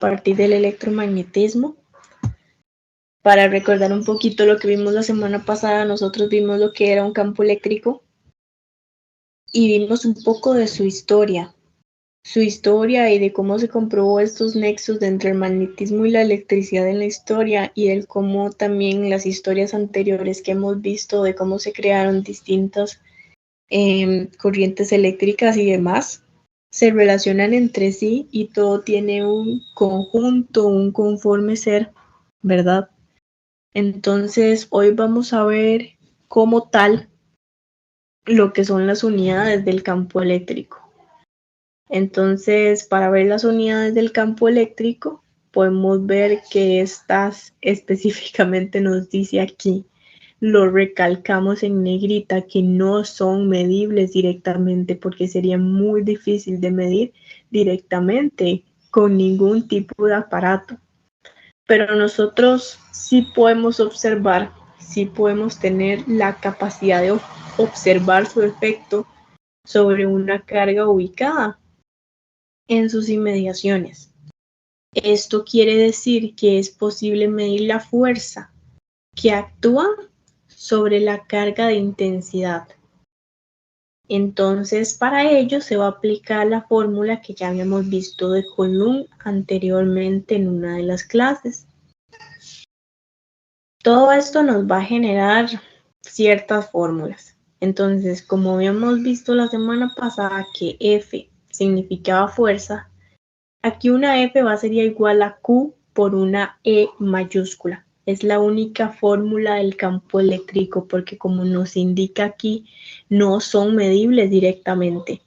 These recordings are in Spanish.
partir del electromagnetismo. Para recordar un poquito lo que vimos la semana pasada, nosotros vimos lo que era un campo eléctrico y vimos un poco de su historia y de cómo se comprobó estos nexos entre el magnetismo y la electricidad en la historia, y el cómo también las historias anteriores que hemos visto de cómo se crearon distintas corrientes eléctricas y demás se relacionan entre sí y todo tiene un conjunto, un conforme ser, ¿verdad? Entonces hoy vamos a ver como tal lo que son las unidades del campo eléctrico. Entonces, para ver las unidades del campo eléctrico, podemos ver que estas específicamente nos dice aquí, lo recalcamos en negrita, que no son medibles directamente porque sería muy difícil de medir directamente con ningún tipo de aparato. Pero nosotros sí podemos observar, sí podemos tener la capacidad de observar su efecto sobre una carga ubicada en sus inmediaciones. Esto quiere decir que es posible medir la fuerza que actúa sobre la carga de intensidad. Entonces, para ello se va a aplicar la fórmula que ya habíamos visto de Coulomb anteriormente en una de las clases. Todo esto nos va a generar ciertas fórmulas. Entonces, como habíamos visto la semana pasada que F significaba fuerza, aquí una F sería igual a Q por una E mayúscula. Es la única fórmula del campo eléctrico porque, como nos indica aquí, no son medibles directamente.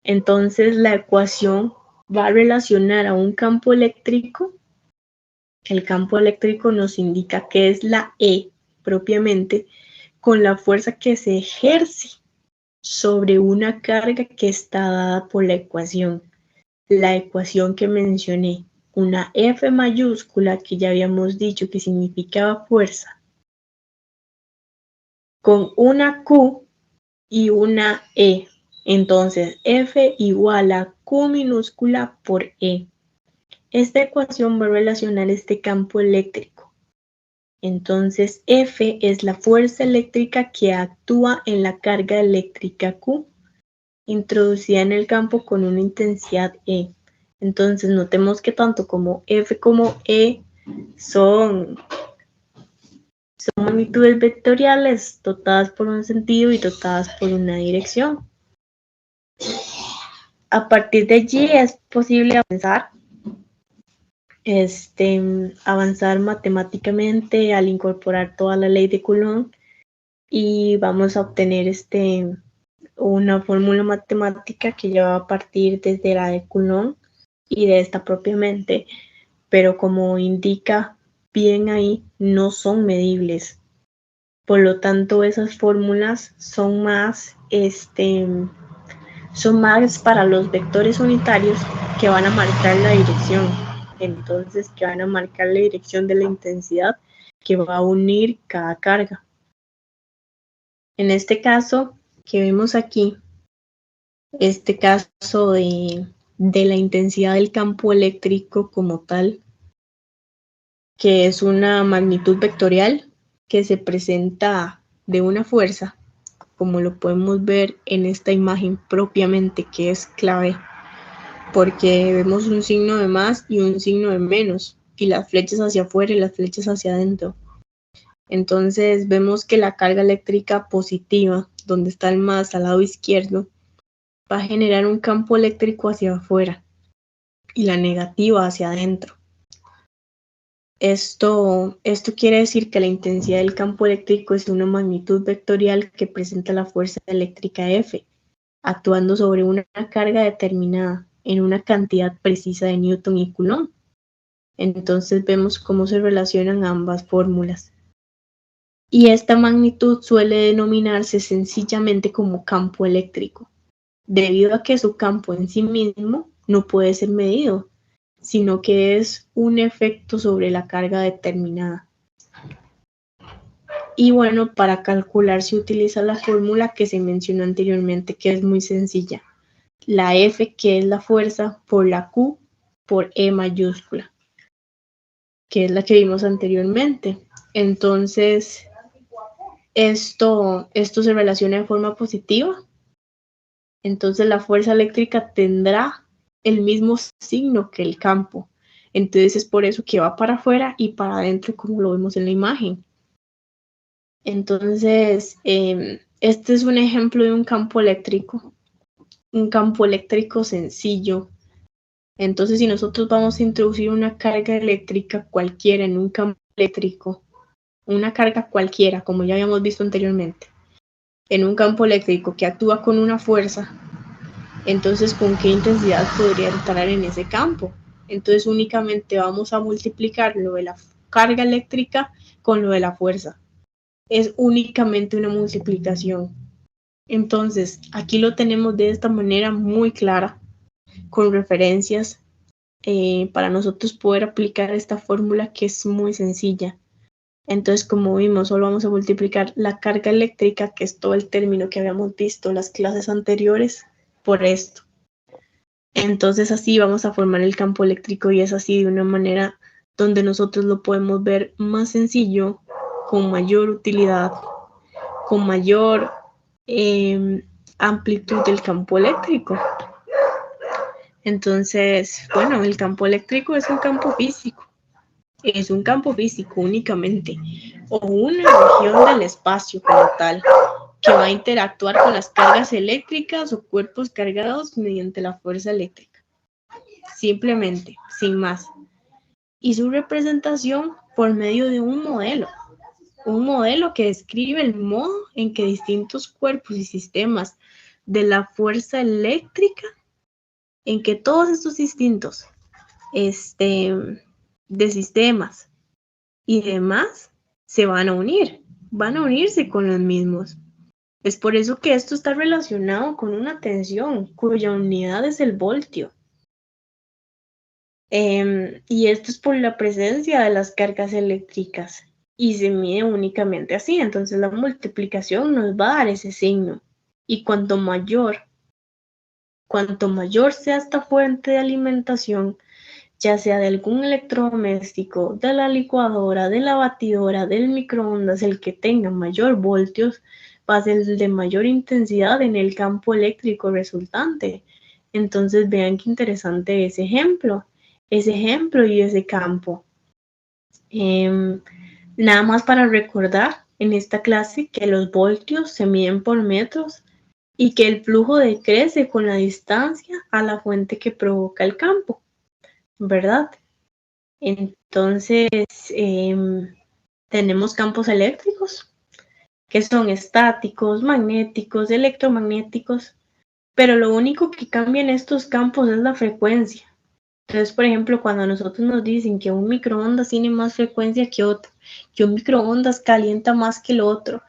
Entonces la ecuación va a relacionar a un campo eléctrico. El campo eléctrico nos indica que es la E propiamente con la fuerza que se ejerce sobre una carga que está dada por la ecuación que mencioné, una F mayúscula que ya habíamos dicho que significaba fuerza, con una Q y una E. Entonces, F igual a Q minúscula por E. Esta ecuación va a relacionar este campo eléctrico. Entonces, F es la fuerza eléctrica que actúa en la carga eléctrica Q, introducida en el campo con una intensidad E. Entonces, notemos que tanto como F como E son magnitudes vectoriales dotadas por un sentido y dotadas por una dirección. A partir de allí es posible avanzar matemáticamente al incorporar toda la ley de Coulomb, y vamos a obtener una fórmula matemática que ya va a partir desde la de Coulomb y de esta propiamente, pero como indica bien ahí, no son medibles. Por lo tanto, esas fórmulas son más para los vectores unitarios que van a marcar la dirección. Entonces, que van a marcar la dirección de la intensidad que va a unir cada carga. En este caso que vemos aquí, este caso de la intensidad del campo eléctrico como tal, que es una magnitud vectorial que se presenta de una fuerza, como lo podemos ver en esta imagen propiamente, que es clave, porque vemos un signo de más y un signo de menos, y las flechas hacia afuera y las flechas hacia adentro. Entonces vemos que la carga eléctrica positiva, donde está el más al lado izquierdo, va a generar un campo eléctrico hacia afuera y la negativa hacia adentro. Esto quiere decir que la intensidad del campo eléctrico es una magnitud vectorial que presenta la fuerza eléctrica F, actuando sobre una carga determinada en una cantidad precisa de Newton y Coulomb. Entonces vemos cómo se relacionan ambas fórmulas. Y esta magnitud suele denominarse sencillamente como campo eléctrico, debido a que su campo en sí mismo no puede ser medido, sino que es un efecto sobre la carga determinada. Y bueno, para calcular se utiliza la fórmula que se mencionó anteriormente, que es muy sencilla. La F, que es la fuerza, por la Q, por E mayúscula, que es la que vimos anteriormente. Entonces, esto se relaciona de forma positiva. Entonces, la fuerza eléctrica tendrá el mismo signo que el campo. Entonces, es por eso que va para afuera y para adentro, como lo vemos en la imagen. Entonces, este es un ejemplo de un campo eléctrico sencillo. Entonces, si nosotros vamos a introducir una carga eléctrica cualquiera en un campo eléctrico, una carga cualquiera, como ya habíamos visto anteriormente, en un campo eléctrico que actúa con una fuerza, entonces, ¿con qué intensidad podría entrar en ese campo? Entonces, únicamente vamos a multiplicar lo de la carga eléctrica con lo de la fuerza. Es únicamente una multiplicación. Entonces, aquí lo tenemos de esta manera muy clara, con referencias, para nosotros poder aplicar esta fórmula que es muy sencilla. Entonces, como vimos, solo vamos a multiplicar la carga eléctrica, que es todo el término que habíamos visto en las clases anteriores, por esto. Entonces, así vamos a formar el campo eléctrico y es así de una manera donde nosotros lo podemos ver más sencillo, con mayor utilidad, con mayor amplitud del campo eléctrico. Entonces, bueno, el campo eléctrico es un campo físico. Es un campo físico únicamente, o una región del espacio como tal, que va a interactuar con las cargas eléctricas o cuerpos cargados mediante la fuerza eléctrica. Simplemente, sin más. Y su representación por medio de un modelo que describe el modo en que distintos cuerpos y sistemas de la fuerza eléctrica, en que todos estos distintos de sistemas y demás se van a unirse con los mismos. Es por eso que esto está relacionado con una tensión cuya unidad es el voltio. Y esto es por la presencia de las cargas eléctricas y se mide únicamente así. Entonces la multiplicación nos va a dar ese signo. Y cuanto mayor sea esta fuente de alimentación, ya sea de algún electrodoméstico, de la licuadora, de la batidora, del microondas, el que tenga mayor voltios, va a ser el de mayor intensidad en el campo eléctrico resultante. Entonces vean qué interesante ese ejemplo y ese campo. Nada más para recordar en esta clase que los voltios se miden por metros y que el flujo decrece con la distancia a la fuente que provoca el campo, ¿verdad? Entonces, tenemos campos eléctricos que son estáticos, magnéticos, electromagnéticos, pero lo único que cambia en estos campos es la frecuencia. Entonces, por ejemplo, cuando a nosotros nos dicen que un microondas tiene más frecuencia que otro, que un microondas calienta más que el otro,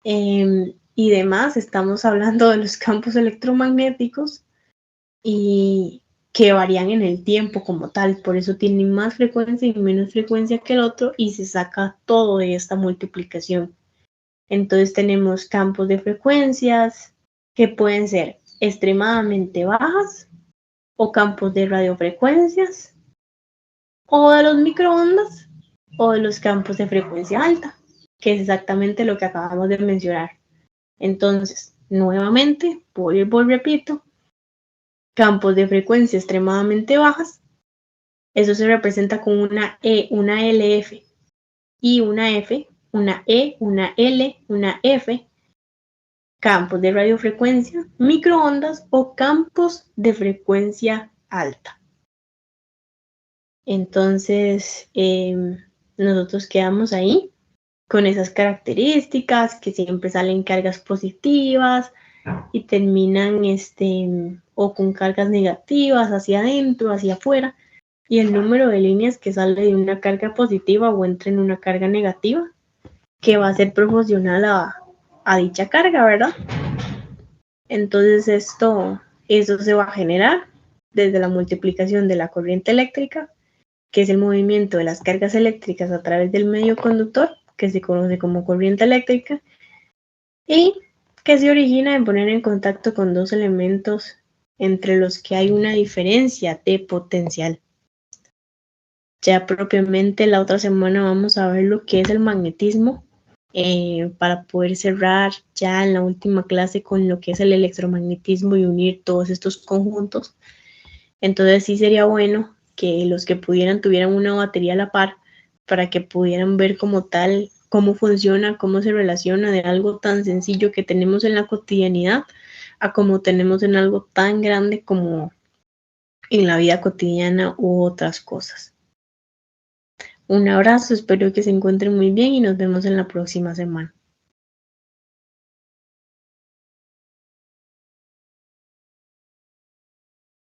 y demás, estamos hablando de los campos electromagnéticos y que varían en el tiempo como tal, por eso tienen más frecuencia y menos frecuencia que el otro y se saca todo de esta multiplicación. Entonces tenemos campos de frecuencias que pueden ser extremadamente bajas o campos de radiofrecuencias o de los microondas o de los campos de frecuencia alta, que es exactamente lo que acabamos de mencionar. Entonces, nuevamente, repito, campos de frecuencia extremadamente bajas, eso se representa con una E, una LF y una F, una E, una L, una F, campos de radiofrecuencia, microondas o campos de frecuencia alta. Entonces, nosotros quedamos ahí con esas características, que siempre salen cargas positivas y terminan o con cargas negativas hacia adentro, hacia afuera, y el número de líneas que sale de una carga positiva o entra en una carga negativa, que va a ser proporcional a dicha carga, ¿verdad? Entonces eso se va a generar desde la multiplicación de la corriente eléctrica, que es el movimiento de las cargas eléctricas a través del medio conductor, que se conoce como corriente eléctrica, y que se origina en poner en contacto con dos elementos entre los que hay una diferencia de potencial. Ya propiamente la otra semana vamos a ver lo que es el magnetismo, para poder cerrar ya en la última clase con lo que es el electromagnetismo y unir todos estos conjuntos. Entonces sí sería bueno que los que pudieran tuvieran una batería a la par para que pudieran ver como tal cómo funciona, cómo se relaciona de algo tan sencillo que tenemos en la cotidianidad a como tenemos en algo tan grande como en la vida cotidiana u otras cosas. Un abrazo, espero que se encuentren muy bien y nos vemos en la próxima semana.